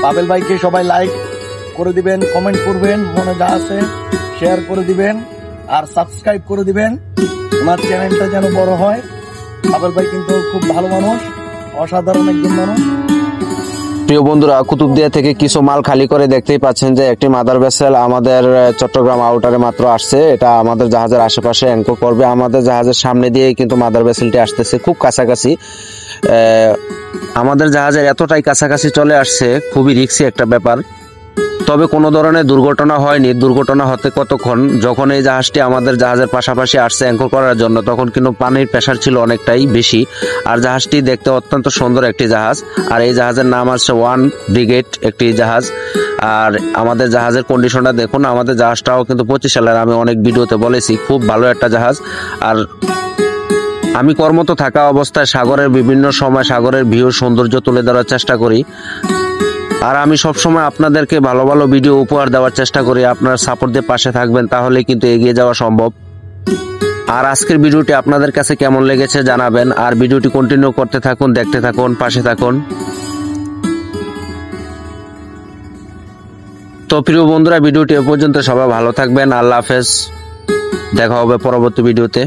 পাবেল ভাইকে সবাই লাইক করে দিবেন, কমেন্ট করবেন, মনে যা আছে শেয়ার করে দিবেন আর সাবস্ক্রাইব করে দিবেন। ওনার চ্যানেলটা যেন বড় হয়। পাবেল ভাই কিন্তু খুব ভালো মানুষ, অসাধারণ একজন মানুষ। প্রিয় বন্ধুরা, কুতুবদিয়া থেকে কিছু মাল খালি করে দেখতেই পাচ্ছেন যে একটি মাদার ভেসেল আমাদের চট্টগ্রাম আউটারে মাত্র আসছে। এটা আমাদের জাহাজের আশেপাশে অ্যাঙ্কর করবে। আমাদের জাহাজের সামনে দিয়ে কিন্তু মাদার ভেসেলটি আসতেছে, খুব কাছাকাছি। আমাদের জাহাজের এতটাই কাছাকাছি চলে আসছে, খুবই রিস্কি একটা ব্যাপার। তবে কোনো ধরনের দুর্ঘটনা হয়নি। দুর্ঘটনা হতে কতক্ষণ, যখন এই জাহাজটি আমাদের জাহাজের পাশাপাশি আসছে অ্যাঙ্কর করার জন্য, তখন কিন্তু পানির প্রেসার ছিল অনেকটাই বেশি। আর জাহাজটি দেখতে অত্যন্ত সুন্দর একটি জাহাজ। আর এই জাহাজের নাম আছে ওয়ান ব্রিগেড একটি জাহাজ। আর আমাদের জাহাজের কন্ডিশনটা দেখুন। আমাদের জাহাজটাও কিন্তু 25 সালের, আমি অনেক ভিডিওতে বলেছি, খুব ভালো একটা জাহাজ। আর আমি কর্মরত থাকা অবস্থায় সাগরের বিভিন্ন সময় সাগরের ভিউ সৌন্দর্য তুলে ধরার চেষ্টা করি। আর আমি সবসময় আপনাদেরকে ভালো ভালো ভিডিও উপহার দেওয়ার চেষ্টা করি। আপনারা সাপোর্ট দিয়ে পাশে থাকবেন, তাহলে কিন্তু এগিয়ে যাওয়া সম্ভব। আর আজকের ভিডিওটি আপনাদের কাছে কেমন লেগেছে জানাবেন। আর ভিডিওটি কন্টিনিউ করতে থাকুন, দেখতে থাকুন, পাশে থাকুন। তো প্রিয় বন্ধুরা, ভিডিওটি এ পর্যন্ত। সবাই ভালো থাকবেন। আল্লাহ হাফেজ। দেখা হবে পরবর্তী ভিডিওতে।